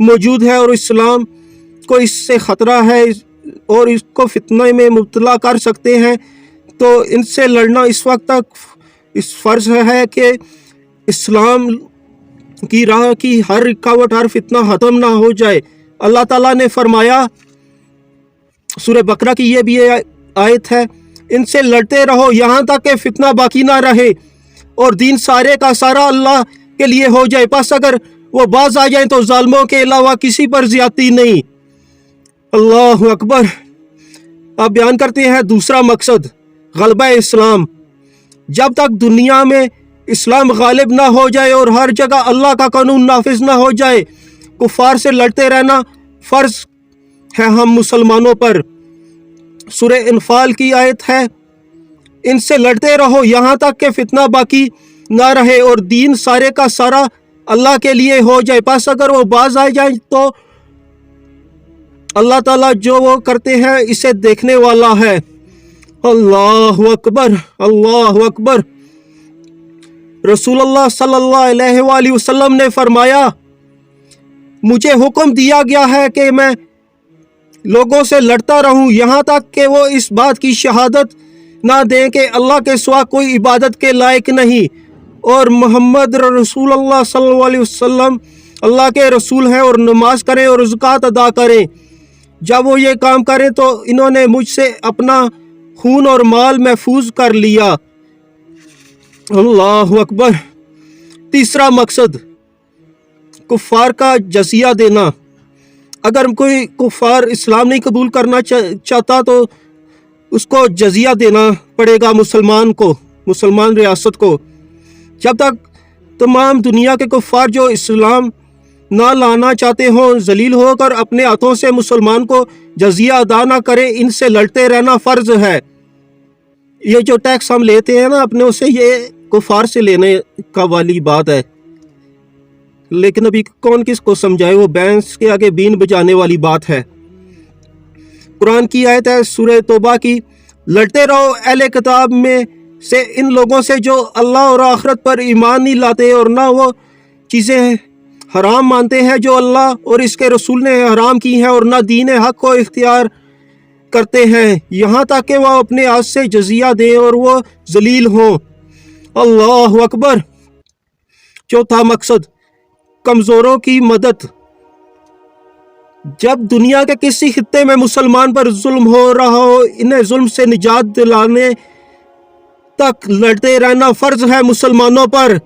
موجود ہے اور اسلام کو اس سے خطرہ ہے اور اس کو فتنہ میں مبتلا کر سکتے ہیں، تو ان سے لڑنا اس وقت تک اس فرض ہے کہ اسلام کی راہ کی ہر رکاوٹ، ہر فتنہ ختم نہ ہو جائے۔ اللہ تعالیٰ نے فرمایا، سورہ بقرہ کی یہ بھی آیت ہے، ان سے لڑتے رہو یہاں تک کہ فتنہ باقی نہ رہے اور دین سارے کا سارا اللہ کے لیے ہو جائے، پس اگر وہ باز آ جائیں تو ظالموں کے علاوہ کسی پر زیادتی نہیں۔ اللہ اکبر۔ اب بیان کرتے ہیں دوسرا مقصد، غلبہ اسلام۔ جب تک دنیا میں اسلام غالب نہ ہو جائے اور ہر جگہ اللہ کا قانون نافذ نہ ہو جائے، کفار سے لڑتے رہنا فرض ہے ہم مسلمانوں پر۔ سورہ انفال کی آیت ہے، ان سے لڑتے رہو یہاں تک کہ فتنہ باقی نہ رہے اور دین سارے کا سارا اللہ کے لیے ہو جائے، پس اگر وہ باز آ جائیں تو اللہ تعالیٰ جو وہ کرتے ہیں اسے دیکھنے والا ہے۔ اللہ اکبر، اللہ اکبر۔ رسول اللہ صلی اللہ علیہ وآلہ وسلم نے فرمایا، مجھے حکم دیا گیا ہے کہ میں لوگوں سے لڑتا رہوں یہاں تک کہ وہ اس بات کی شہادت نہ دیں کہ اللہ کے سوا کوئی عبادت کے لائق نہیں اور محمد رسول اللہ صلی اللہ علیہ وسلم اللہ کے رسول ہیں، اور نماز کریں اور زکوٰۃ ادا کریں۔ جب وہ یہ کام کریں تو انہوں نے مجھ سے اپنا خون اور مال محفوظ کر لیا۔ اللہ اکبر۔ تیسرا مقصد، کفار کا جزیہ دینا۔ اگر کوئی کفار اسلام نہیں قبول کرنا چاہتا تو اس کو جزیہ دینا پڑے گا مسلمان ریاست کو۔ جب تک تمام دنیا کے کفار جو اسلام نہ لانا چاہتے ہوں ذلیل ہو کر اپنے ہاتھوں سے مسلمان کو جزیہ ادا نہ کریں، ان سے لڑتے رہنا فرض ہے۔ یہ جو ٹیکس ہم لیتے ہیں نا اپنے، اسے یہ کفار سے لینے کا والی بات ہے، لیکن ابھی کون کس کو سمجھائے، وہ بینس کے آگے بین بجانے والی بات ہے۔ قرآن کی آیت ہے سورہ توبہ کی، لڑتے رہو اہل کتاب میں سے ان لوگوں سے جو اللہ اور آخرت پر ایمان نہیں لاتے اور نہ وہ چیزیں حرام مانتے ہیں جو اللہ اور اس کے رسول نے حرام کی ہیں، اور نہ دین حق کو اختیار کرتے ہیں یہاں تک کہ وہ اپنے ہاتھ سے جزیہ دیں اور وہ ذلیل ہوں۔ اللہ اکبر۔ چوتھا مقصد، کمزوروں کی مدد۔ جب دنیا کے کسی خطے میں مسلمان پر ظلم ہو رہا ہو، انہیں ظلم سے نجات دلانے تک لڑتے رہنا فرض ہے، مسلمانوں پر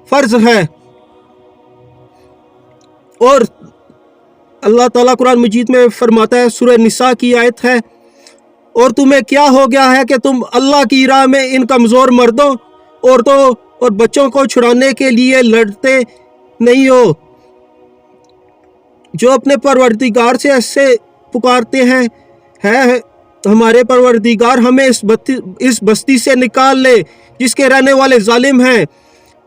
فرض ہے۔ اور اللہ تعالیٰ قرآن مجید میں فرماتا ہے، سورہ نساء کی آیت ہے، اور تمہیں کیا ہو گیا ہے کہ تم اللہ کی راہ میں ان کمزور مردوں، عورتوں اور بچوں کو چھڑانے کے لیے لڑتے نہیں ہو، جو اپنے پروردگار سے ایسے پکارتے ہیں، ہے ہمارے پروردگار ہمیں اس بستی سے نکال لے جس کے رہنے والے ظالم ہیں،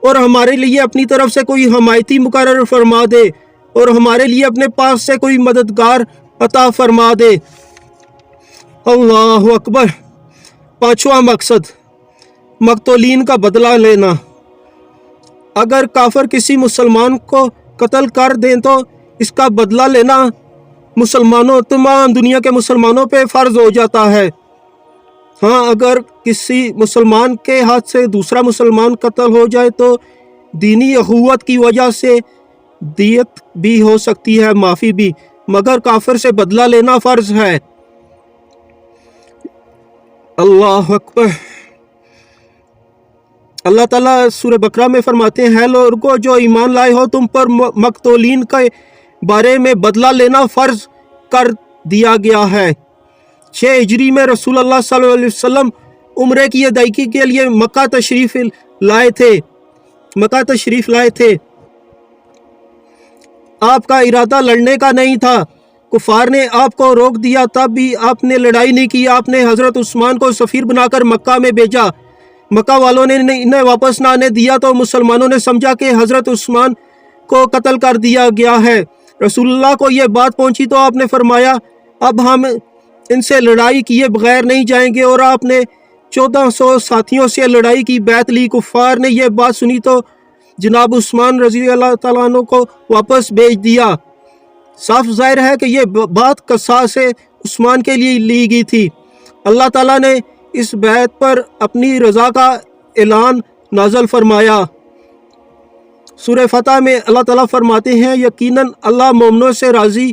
اور ہمارے لیے اپنی طرف سے کوئی حمایتی مقرر فرما دے، اور ہمارے لیے اپنے پاس سے کوئی مددگار عطا فرما دے۔ اللہ اکبر۔ پانچواں مقصد، مقتولین کا بدلہ لینا۔ اگر کافر کسی مسلمان کو قتل کر دیں تو اس کا بدلہ لینا تمام دنیا کے مسلمانوں پہ فرض ہو جاتا ہے۔ ہاں، اگر کسی مسلمان کے ہاتھ سے دوسرا مسلمان قتل ہو جائے تو دینی اخوت کی وجہ سے دیت بھی ہو سکتی ہے، معافی بھی، مگر کافر سے بدلہ لینا فرض ہے۔ اللہ اکبر۔ اللہ تعالیٰ سورہ بقرہ میں فرماتے ہیں، لوگوں جو ایمان لائے ہو تم پر مقتولین کے بارے میں بدلہ لینا فرض کر دیا گیا ہے۔ 6 ہجری میں رسول اللہ صلی اللہ علیہ وسلم عمرے کی ادائیگی کے لیے مکہ تشریف لائے تھے۔ آپ کا ارادہ لڑنے کا نہیں تھا، کفار نے آپ کو روک دیا، تب بھی آپ نے لڑائی نہیں کی۔ آپ نے حضرت عثمان کو سفیر بنا کر مکہ میں بھیجا۔ مکہ والوں نے انہیں واپس نہ آنے دیا تو مسلمانوں نے سمجھا کہ حضرت عثمان کو قتل کر دیا گیا ہے۔ رسول اللہ کو یہ بات پہنچی تو آپ نے فرمایا، اب ہم ان سے لڑائی کیے بغیر نہیں جائیں گے، اور آپ نے 1400 ساتھیوں سے لڑائی کی بیعت لی۔ کفار نے یہ بات سنی تو جناب عثمان رضی اللہ تعالیٰ عنہ کو واپس بھیج دیا۔ صاف ظاہر ہے کہ یہ بات قصاص عثمان کے لیے لی گئی تھی۔ اللہ تعالیٰ نے اس بیعت پر اپنی رضا کا اعلان نازل فرمایا۔ سورہ فتح میں اللہ تعالیٰ فرماتے ہیں یقیناً اللہ مومنوں سے راضی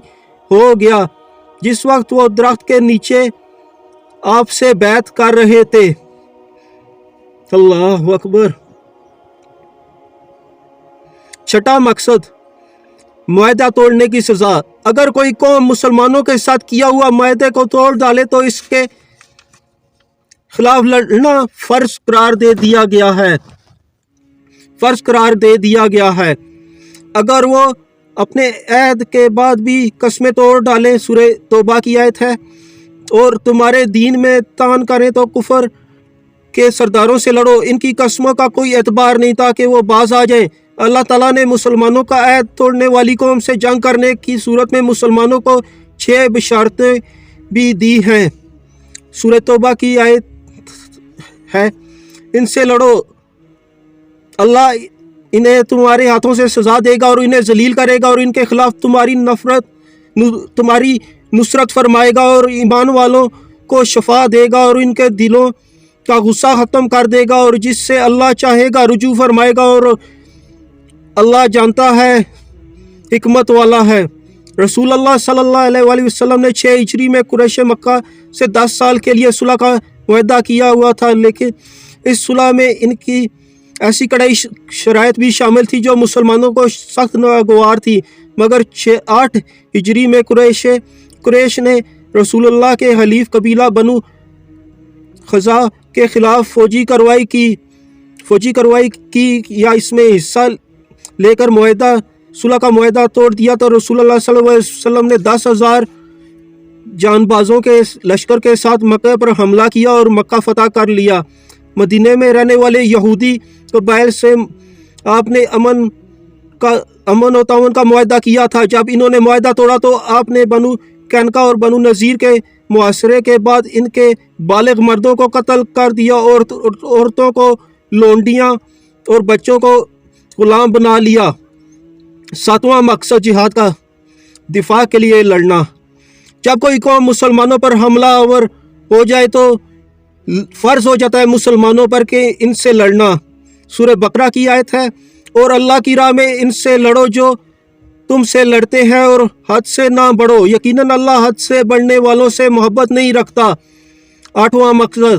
ہو گیا جس وقت وہ درخت کے نیچے آپ سے بیعت کر رہے تھے۔ اللہ اکبر۔ چھٹا مقصد، معاہدہ توڑنے کی سزا۔ اگر کوئی قوم مسلمانوں کے ساتھ کیا ہوا معاہدے کو توڑ ڈالے تو اس کے خلاف لڑنا فرض قرار دے دیا گیا ہے۔ اگر وہ اپنے عہد کے بعد بھی قسمیں توڑ ڈالیں، سورہ توبہ کی آیت ہے، اور تمہارے دین میں طعن کریں تو کفر کے سرداروں سے لڑو، ان کی قسموں کا کوئی اعتبار نہیں تاکہ وہ باز آ جائیں۔ اللہ تعالیٰ نے مسلمانوں کا عہد توڑنے والی قوم سے جنگ کرنے کی صورت میں مسلمانوں کو 6 بشارتیں بھی دی ہیں۔ سورہ توبہ کی آیت ہے، ان سے لڑو، اللہ انہیں تمہارے ہاتھوں سے سزا دے گا اور انہیں ذلیل کرے گا اور ان کے خلاف تمہاری نصرت فرمائے گا اور ایمان والوں کو شفا دے گا اور ان کے دلوں کا غصہ ختم کر دے گا، اور جس سے اللہ چاہے گا رجوع فرمائے گا، اور اللہ جانتا ہے، حکمت والا ہے۔ رسول اللہ صلی اللہ علیہ وآلہ وسلم نے 6 ہجری میں قریش مکہ سے 10 سال کے لیے صلح کا معاہدہ کیا ہوا تھا، لیکن اس صلح میں ان کی ایسی کڑی شرائط بھی شامل تھی جو مسلمانوں کو سخت ناگوار تھی، مگر 8 ہجری میں قریش نے رسول اللہ کے حلیف قبیلہ بنو خزاعہ کے خلاف فوجی کارروائی کی یا اس میں حصہ لے کر صلح کا معاہدہ توڑ دیا تو رسول اللہ صلی اللہ علیہ وسلم نے 10,000 جان بازوں کے لشکر کے ساتھ مکہ پر حملہ کیا اور مکہ فتح کر لیا۔ مدینہ میں رہنے والے یہودی قبائل سے آپ نے امن و تعاون کا معاہدہ کیا تھا۔ جب انہوں نے معاہدہ توڑا تو آپ نے بنو قینقاع اور بنو نذیر کے محاصرے کے بعد ان کے بالغ مردوں کو قتل کر دیا اور عورتوں کو لونڈیاں اور بچوں کو غلام بنا لیا۔ 7واں مقصد، جہاد کا دفاع کے لیے لڑنا۔ جب کوئی قوم مسلمانوں پر حملہ آور ہو جائے تو فرض ہو جاتا ہے مسلمانوں پر کہ ان سے لڑنا۔ سورہ بقرہ کی آیت ہے، اور اللہ کی راہ میں ان سے لڑو جو تم سے لڑتے ہیں اور حد سے نہ بڑھو، یقیناً اللہ حد سے بڑھنے والوں سے محبت نہیں رکھتا۔ 8واں مقصد،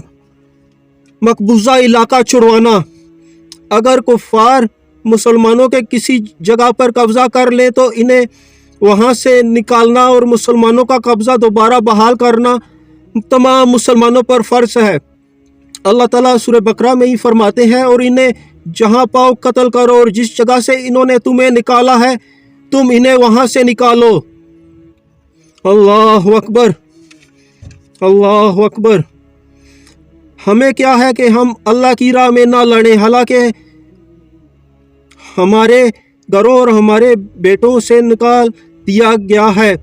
مقبوضہ علاقہ چھڑوانا۔ اگر کفار مسلمانوں کے کسی جگہ پر قبضہ کر لیں تو انہیں وہاں سے نکالنا اور مسلمانوں کا قبضہ دوبارہ بحال کرنا تمام مسلمانوں پر فرض ہے۔ اللہ تعالیٰ سورہ بقرہ میں ہی فرماتے ہیں، اور انہیں جہاں پاؤ قتل کرو، اور جس جگہ سے انہوں نے تمہیں نکالا ہے تم انہیں وہاں سے نکالو۔ اللہ اکبر، اللہ اکبر۔ ہمیں کیا ہے کہ ہم اللہ کی راہ میں نہ لڑیں، حالانکہ ہمارے گھروں اور ہمارے بیٹوں سے نکال دیا گیا ہے۔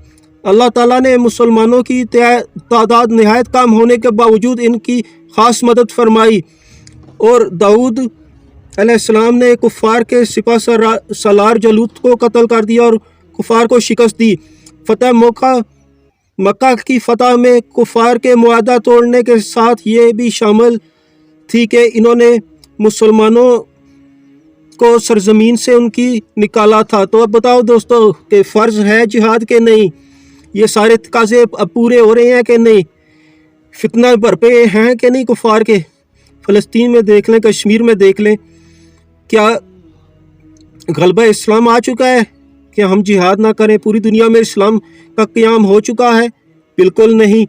اللہ تعالیٰ نے مسلمانوں کی تعداد نہایت کم ہونے کے باوجود ان کی خاص مدد فرمائی، اور داؤد علیہ السلام نے کفار کے سپہ سالار جالوت کو قتل کر دیا اور کفار کو شکست دی۔ فتح مکہ کی فتح میں کفار کے معاہدہ توڑنے کے ساتھ یہ بھی شامل تھی کہ انہوں نے مسلمانوں کو سرزمین سے ان کی نکالا تھا۔ تو اب بتاؤ دوستو کہ فرض ہے جہاد کے نہیں؟ یہ سارے تقاضے اب پورے ہو رہے ہیں کہ نہیں؟ فتنہ برپے ہیں کہ نہیں کفار کے؟ فلسطین میں دیکھ لیں، کشمیر میں دیکھ لیں، کیا غلبہ اسلام آ چکا ہے کہ ہم جہاد نہ کریں؟ پوری دنیا میں اسلام کا قیام ہو چکا ہے؟ بالکل نہیں۔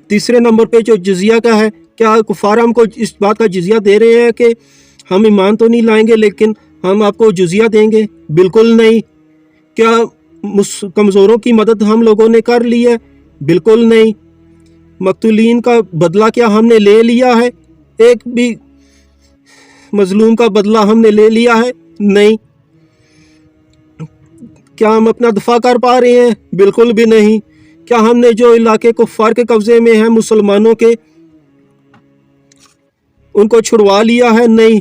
تیسرے نمبر پہ جو جزیہ کا ہے، کیا کفار ہم کو اس بات کا جزیہ دے رہے ہیں کہ ہم ایمان تو نہیں لائیں گے لیکن ہم آپ کو جزیہ دیں گے؟ بالکل نہیں۔ کیا کمزوروں کی مدد ہم لوگوں نے کر لی ہے؟ بالکل نہیں۔ مقتولین کا بدلہ کیا ہم نے لے لیا ہے؟ ایک بھی مظلوم کا بدلہ ہم نے لے لیا ہے؟ نہیں۔ کیا ہم اپنا دفاع کر پا رہے ہیں؟ بالکل بھی نہیں۔ کیا ہم نے جو علاقے کفار کے قبضے میں ہیں مسلمانوں کے، ان کو چھڑوا لیا ہے؟ نہیں۔